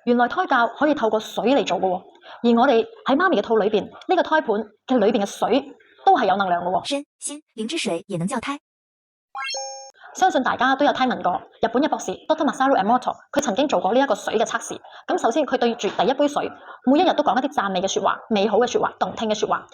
原來胎教可以透過水嚟做嘅喎，而我哋喺媽咪嘅肚裏邊呢個胎盤嘅裏邊嘅水都係有能量嘅喎。身心靈之水也能教胎。相信大家都有聽聞過日本嘅博士 Dr. Masaru Emoto， 佢曾經做過呢一個水嘅測試。咁首先佢對住第一杯水，每一日都講一啲讚美嘅説話、美好嘅説話、動聽嘅説話，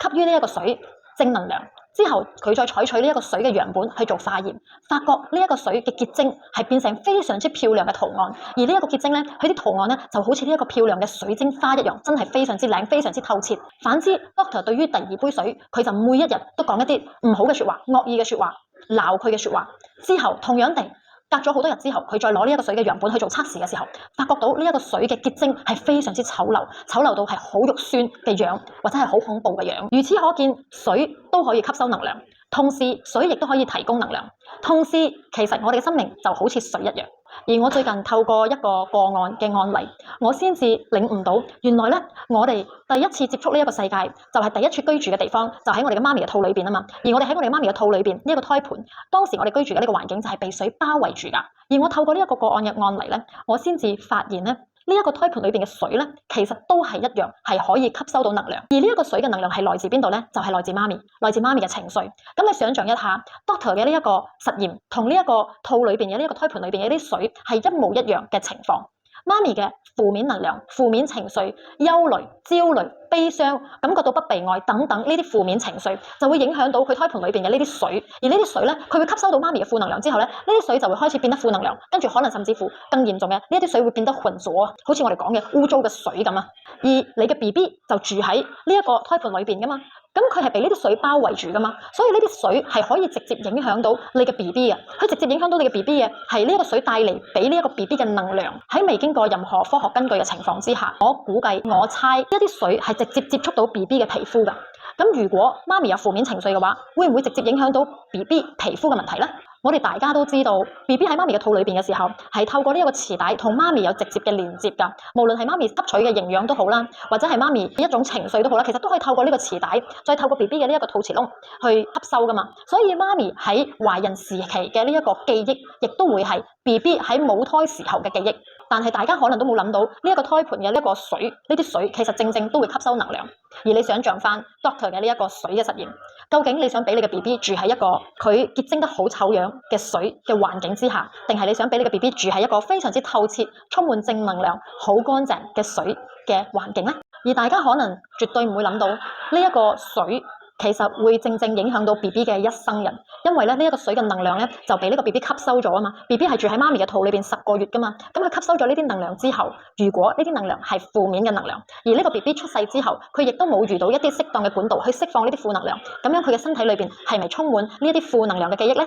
給予呢一個水正能量。之後佢再採取呢一個水嘅樣本去做化驗，發覺呢一個水嘅結晶係變成非常之漂亮嘅圖案，而呢一個結晶咧，佢啲圖案咧就好似呢一個漂亮嘅水晶花一樣，真係非常之靚、非常之透徹。反之 Doctor 對於第二杯水，佢就每一日都講一啲唔好嘅説話、惡意嘅説話、鬧佢嘅説話。之後同樣地，隔咗好多日之後，佢再攞呢一個水嘅樣本去做測試嘅時候，發覺到呢一個水嘅結晶係非常之醜陋，醜陋到係好肉酸嘅樣，或者係好恐怖嘅樣。如此可見，水都可以吸收能量，同時水亦都可以提供能量。同時，其實我哋嘅生命就好似水一樣。而我最近透過一個個案嘅案例，我先至領悟到，原來咧我哋第一次接觸呢一個世界，就係第一處居住嘅地方，就喺我哋嘅媽咪嘅肚裏邊啊嘛。而我哋喺我哋媽咪嘅肚裏邊呢一個胎盤，當時我哋居住嘅呢個環境就係被水包圍住噶。而我透過呢一個個案嘅案例咧，我先至發現咧。呢一個胎盤裏邊嘅水咧，其實都係一樣，係可以吸收到能量。而呢一個水嘅能量係來自邊度咧？就係來自媽咪，來自媽咪嘅情緒。咁你想象一下 ，Doctor 嘅呢一個實驗同呢一個肚裏邊嘅呢一個胎盤裏邊嘅啲水係一模一樣嘅情況。媽咪嘅負面能量、負面情緒、憂慮、焦慮、悲傷、感覺到不被愛等等呢啲負面情緒，就會影響到佢胎盤裏邊嘅呢啲水。而呢啲水咧，佢會吸收到媽咪嘅負能量之後咧，呢啲水就會開始變得負能量，跟住可能甚至乎更嚴重嘅呢一啲水會變得渾濁，好似我哋講嘅污糟嘅水咁啊。而你嘅 BB 就住喺呢一個胎盤裏邊噶嘛。咁佢係被呢啲水包圍住噶嘛，所以呢啲水係可以直接影響到你嘅 BB 嘅，佢直接影響到你嘅 BB 嘅係呢一個水帶嚟俾呢一個 BB 嘅能量。喺未經過任何科學根據嘅情況之下，我估計我猜一啲水係直接接觸到 BB 嘅皮膚噶。咁如果媽咪有負面情緒嘅話，會唔會直接影響到 BB 皮膚嘅問題呢？我哋大家都知道 BB 喺媽咪嘅肚裏邊嘅時候，係透過呢一個臍帶同媽咪有直接嘅連接㗎。無論係媽咪吸取嘅營養都好啦，或者係媽咪一種情緒都好啦，其實都可以透過呢個臍帶，再透過 BB 嘅呢一個肚臍窿去吸收㗎嘛。所以媽咪喺懷孕時期嘅呢一個記憶，亦都會係 BB 喺母胎時候嘅記憶。但係大家可能都冇諗到呢一個胎盤嘅呢一個水，呢啲水其實正正都會吸收能量。而你想象翻 Doctor 嘅呢一個水嘅實驗，究竟你想俾你嘅 BB 住喺一個佢結晶得好醜樣嘅水嘅環境之下，定係你想俾你嘅 BB 住喺一個非常之透徹、充滿正能量、好乾淨嘅水嘅環境呢？而大家可能絕對唔會諗到呢一個水其實會正正影響到 BB 嘅一生人，因為咧呢一個水嘅能量咧就俾呢個 BB 吸收咗啊嘛。BB 係住喺媽咪嘅肚裏邊10個月噶嘛，咁佢吸收咗呢啲能量之後，如果呢啲能量係負面嘅能量，而呢個 BB 出世之後，佢亦都冇遇到一啲適當嘅管道去釋放呢啲負能量，咁樣佢嘅身體裏邊係咪充滿呢一啲負能量嘅記憶呢？